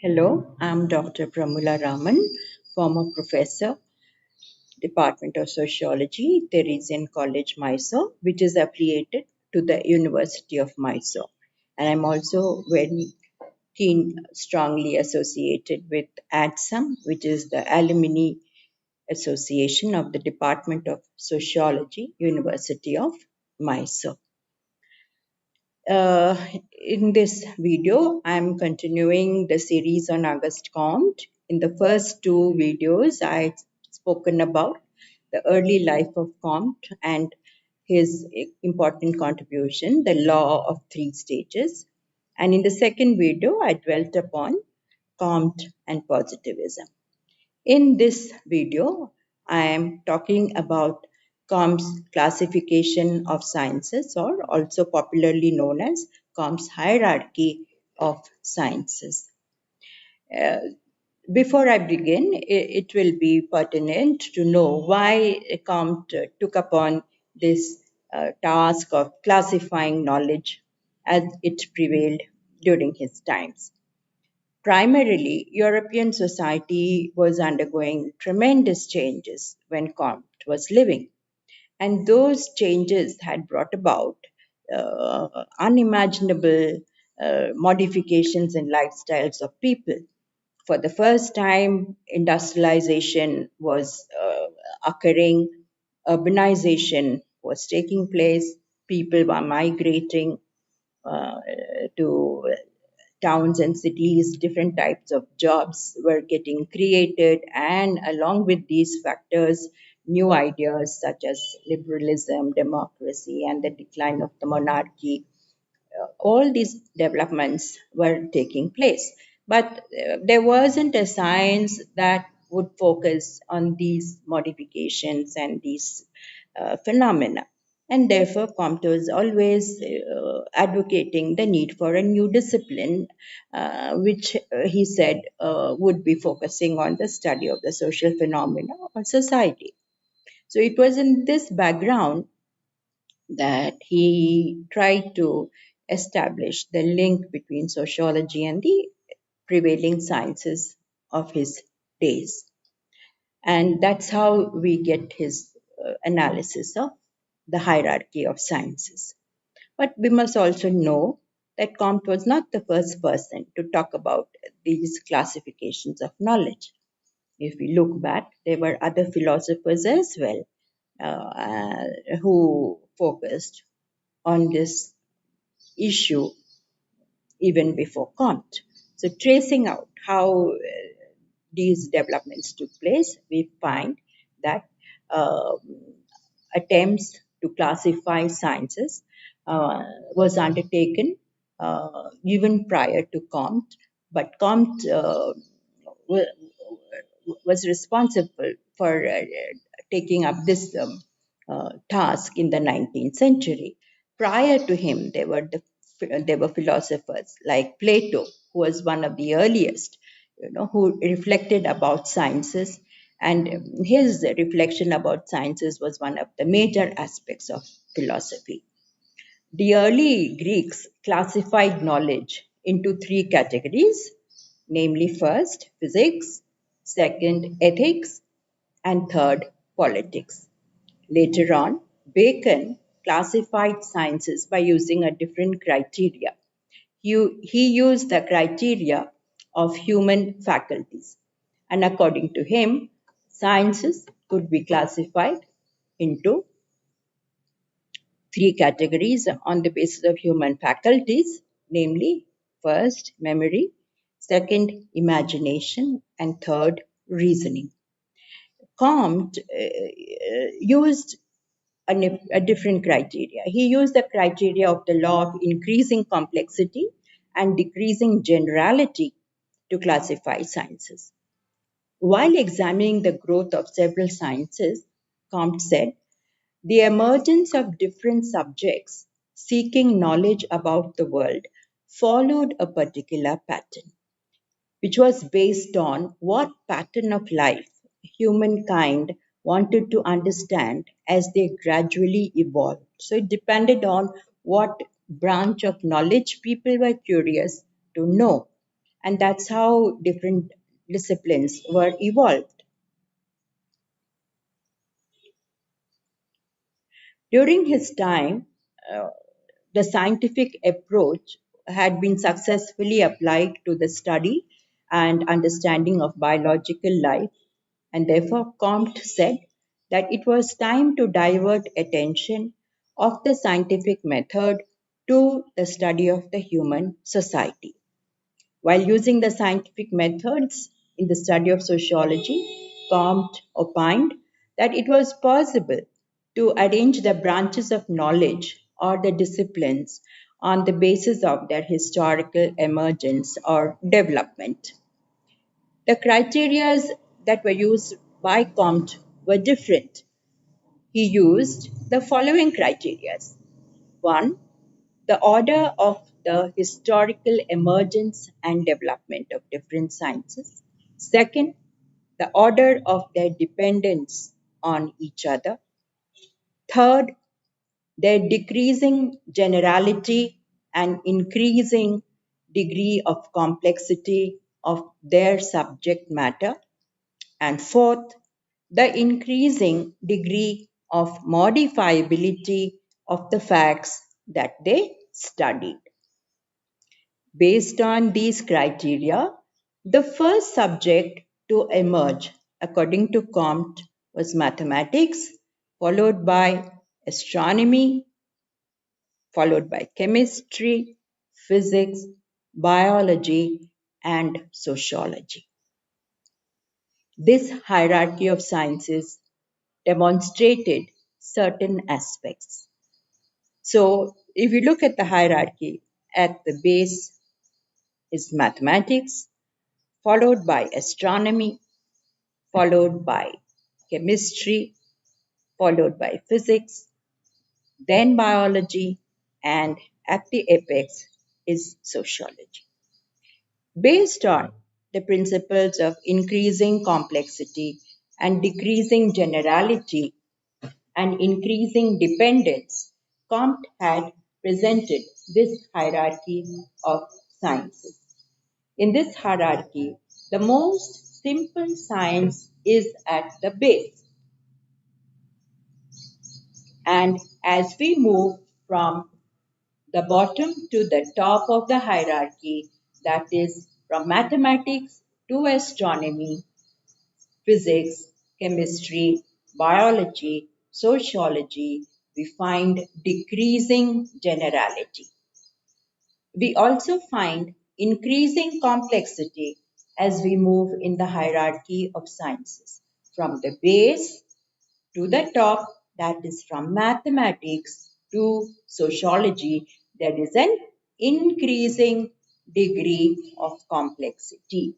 Hello, I'm Dr. Pramula Raman, former professor, Department of Sociology, Theresian College, Mysore, which is affiliated to the University of Mysore. And I'm also very strongly associated with Aadsum, which is the alumni association of the Department of Sociology, University of Mysore. Uh, in this video, I'm continuing the series on Auguste Comte. In the first two videos, I spoken about the early life of Comte and his important contribution, the law of three stages. And in the second video, I dwelt upon Comte and positivism. In this video, I am talking about Comte's classification of sciences, or also popularly known as Comte's hierarchy of sciences. Uh, Before I begin, it will be pertinent to know why Comte took upon this task of classifying knowledge as it prevailed during his times. Primarily, European society was undergoing tremendous changes when Comte was living, and those changes had brought about unimaginable modifications in lifestyles of people. For the first time, industrialization was occurring, urbanization was taking place, people were migrating uh, to towns and cities, different types of jobs were getting created, and along with these factors, new ideas such as liberalism, democracy, and the decline of the monarchy, all these developments were taking place. But there wasn't a science that would focus on these modifications and these phenomena. And therefore, Comte was always advocating the need for a new discipline, which he said would be focusing on the study of the social phenomena of society. So it was in this background that he tried to establish the link between sociology and the prevailing sciences of his days. And that's how we get his analysis of the hierarchy of sciences. But we must also know that Comte was not the first person to talk about these classifications of knowledge. If we look back, there were other philosophers as well uh, who focused on this issue even before Comte. So, tracing out how these developments took place, we find that uh, attempts to classify sciences was undertaken even prior to Comte, but Comte was responsible for taking up this task in the 19th century. Prior to him, there were philosophers like Plato, who was one of the earliest, who reflected about sciences, and his reflection about sciences was one of the major aspects of philosophy. The early Greeks classified knowledge into three categories, namely, first, physics, second, ethics, and third, politics. Later on, Bacon classified sciences by using a different criteria. He used the criteria of human faculties, and according to him, sciences could be classified into three categories on the basis of human faculties, namely, first, memory, second, imagination, and third, reasoning. Comte used a different criteria. He used the criteria of the law of increasing complexity and decreasing generality to classify sciences. While examining the growth of several sciences, Comte said, the emergence of different subjects seeking knowledge about the world followed a particular pattern, which was based on what pattern of life humankind wanted to understand as they gradually evolved. So it depended on what branch of knowledge people were curious to know. And that's how different disciplines were evolved. During his time, uh, the scientific approach had been successfully applied to the study and understanding of biological life, and therefore Comte said that it was time to divert attention of the scientific method to the study of the human society. While using the scientific methods in the study of sociology, Comte opined that it was possible to arrange the branches of knowledge or the disciplines on the basis of their historical emergence or development. The criteria that were used by Comte were different. He used the following criteria. One, the order of the historical emergence and development of different sciences. Second, the order of their dependence on each other. Third, their decreasing generality and increasing degree of complexity of their subject matter. And fourth, the increasing degree of modifiability of the facts that they studied. Based on these criteria, the first subject to emerge, according to Comte, was mathematics, followed by astronomy, followed by chemistry, physics, biology, and sociology. This hierarchy of sciences demonstrated certain aspects. So, if you look at the hierarchy, at the base is mathematics, followed by astronomy, followed by chemistry, followed by physics, then biology, and at the apex is sociology. Based on the principles of increasing complexity and decreasing generality and increasing dependence, Comte had presented this hierarchy of sciences. In this hierarchy, the most simple science is at the base. And as we move from the bottom to the top of the hierarchy, that is from mathematics to astronomy, physics, chemistry, biology, sociology, we find decreasing generality. We also find increasing complexity as we move in the hierarchy of sciences. From the base to the top, that is from mathematics to sociology, there is an increasing degree of complexity.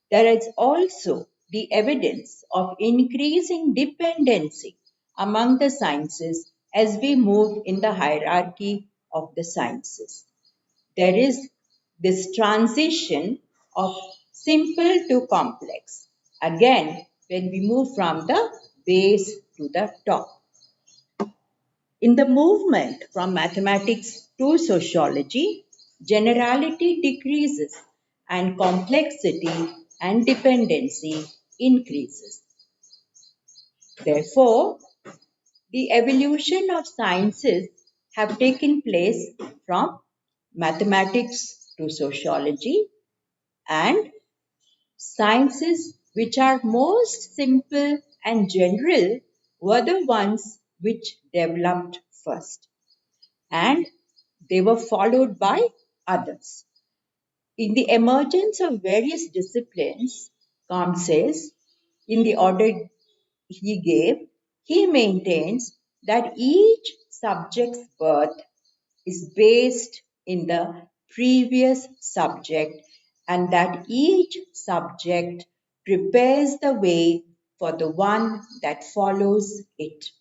There is also the evidence of increasing dependency among the sciences as we move in the hierarchy of the sciences. There is this transition of simple to complex. Again, when we move from the base to the top. In the movement from mathematics to sociology, generality decreases and complexity and dependency increases. Therefore, the evolution of sciences have taken place from mathematics to sociology, and sciences which are most simple and general were the ones which developed first, and they were followed by others. In the emergence of various disciplines, Kant says, in the order he gave, he maintains that each subject's birth is based in the previous subject and that each subject prepares the way for the one that follows it.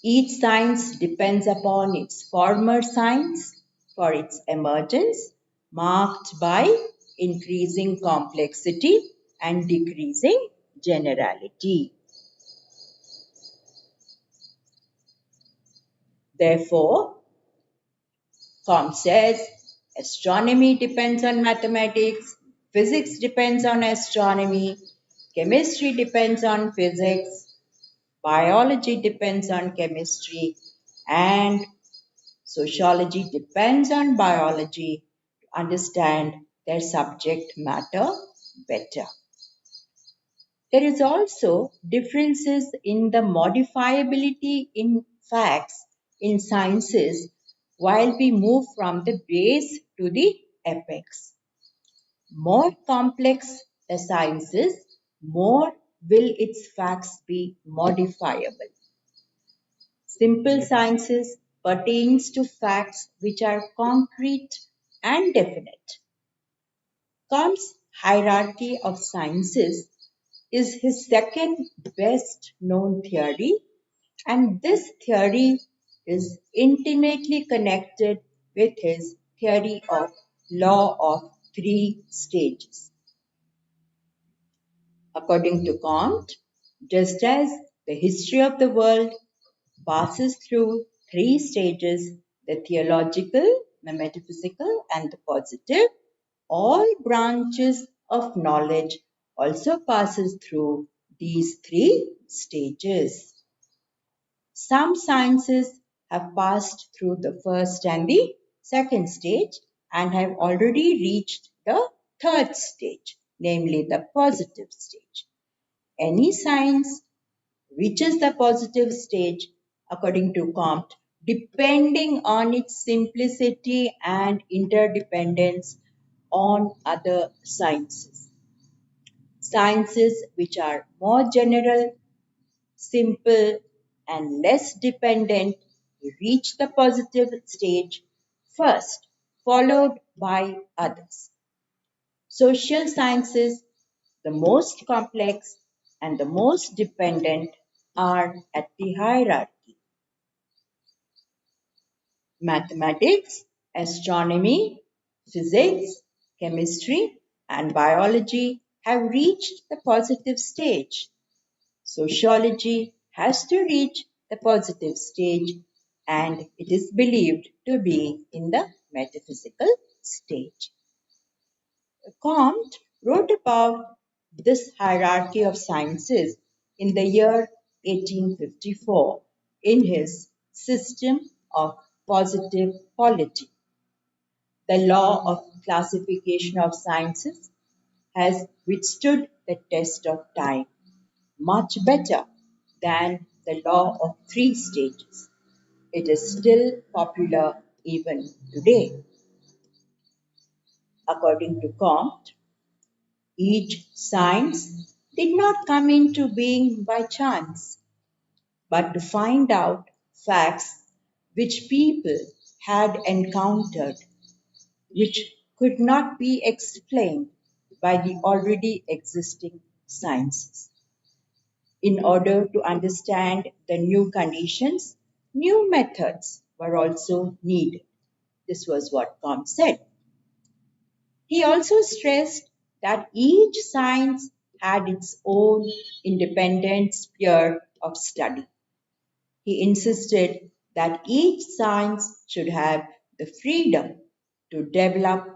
Each science depends upon its former science for its emergence, marked by increasing complexity and decreasing generality. Therefore, Comte says Astronomy depends on mathematics, physics depends on astronomy, chemistry depends on physics, biology depends on chemistry, and sociology depends on biology to understand their subject matter better. There is also differences in the modifiability in facts in sciences while we move from the base to the apex. More complex the sciences, more will its facts be modifiable. Simple sciences pertains to facts which are concrete and definite. Comte's hierarchy of sciences is his second best known theory, and this theory is intimately connected with his theory of law of three stages. According to Comte, just as the history of the world passes through three stages, the theological, the metaphysical, and the positive, all branches of knowledge also passes through these three stages. Some sciences have passed through the first and the second stage and have already reached the third stage, namely the positive stage. Any science reaches the positive stage, according to Comte, depending on its simplicity and interdependence on other sciences. Sciences which are more general, simple, and less dependent reach the positive stage first, followed by others. Social sciences, the most complex and the most dependent, are at the hierarchy. Mathematics, astronomy, physics, chemistry, and biology have reached the positive stage. Sociology has to reach the positive stage, and it is believed to be in the metaphysical stage. Comte wrote about this hierarchy of sciences in the year 1854 in his System of Positive Polity. The law of classification of sciences has withstood the test of time much better than the law of three stages. It is still popular even today. According to Comte, each science did not come into being by chance, but to find out facts which people had encountered, which could not be explained by the already existing sciences. In order to understand the new conditions, new methods were also needed. This was what Comte said. He also stressed that each science had its own independent sphere of study. He insisted that each science should have the freedom to develop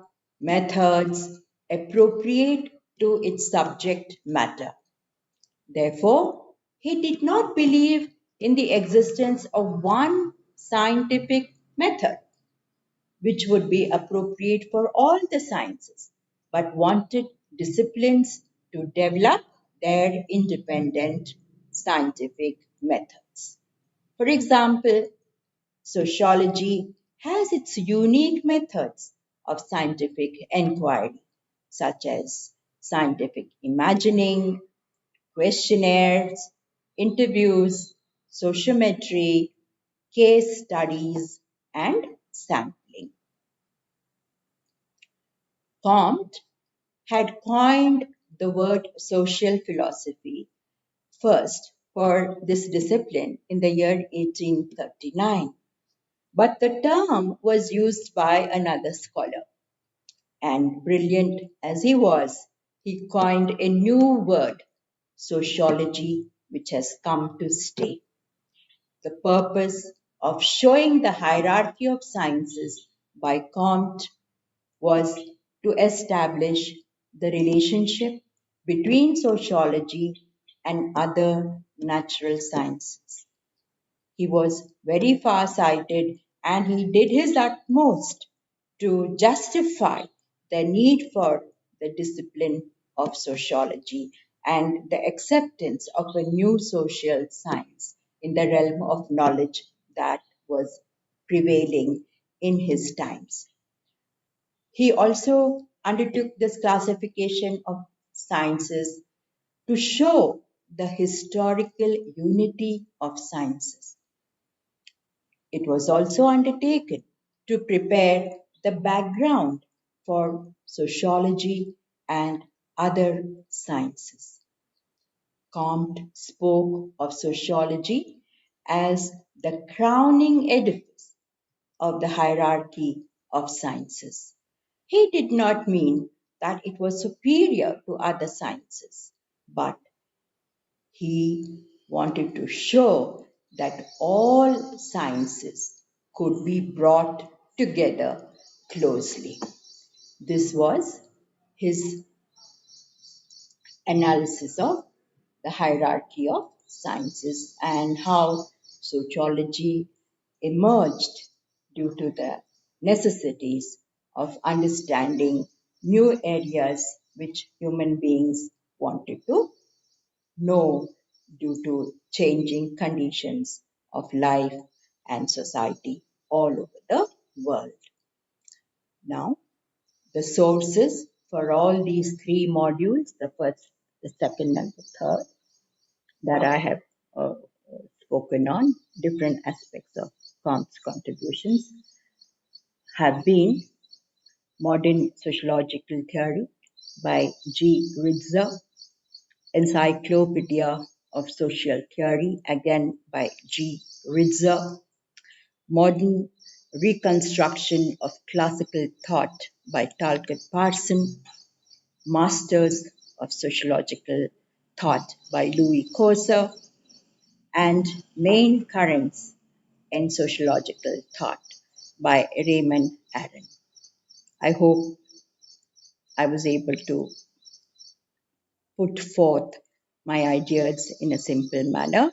methods appropriate to its subject matter. Therefore, he did not believe in the existence of one scientific method which would be appropriate for all the sciences, but wanted disciplines to develop their independent scientific methods. For example, sociology has its unique methods of scientific inquiry, such as scientific imagining, questionnaires, interviews, sociometry, case studies, and sampling. Comte had coined the word social philosophy first for this discipline in the year 1839, but the term was used by another scholar, and brilliant as he was, he coined a new word, sociology, which has come to stay. The purpose of showing the hierarchy of sciences by Comte was to establish the relationship between sociology and other natural sciences. He was very far-sighted and he did his utmost to justify the need for the discipline of sociology and the acceptance of a new social science in the realm of knowledge that was prevailing in his times. He also undertook this classification of sciences to show the historical unity of sciences. It was also undertaken to prepare the background for sociology and other sciences. Comte spoke of sociology as the crowning edifice of the hierarchy of sciences. He did not mean that it was superior to other sciences, but he wanted to show that all sciences could be brought together closely. This was his analysis of the hierarchy of sciences and how sociology emerged due to the necessities of understanding new areas which human beings wanted to know due to changing conditions of life and society all over the world. Now, the sources for all these three modules, the first, the second, and the third, that I have uh, spoken on, different aspects of Comte's contributions, have been Modern Sociological Theory by G. Ritzer, Encyclopedia of Social Theory, again by G. Ritzer, Modern Reconstruction of Classical Thought by Talcott Parson, Masters of Sociological Thought by Louis Corser, and Main Currents in Sociological Thought by Raymond Aron. I hope I was able to put forth my ideas in a simple manner.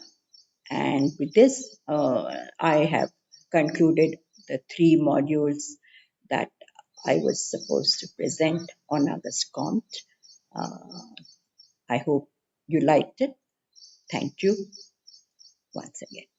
And with this, I have concluded the three modules that I was supposed to present on August Comte. Uh, I hope you liked it. Thank you once again.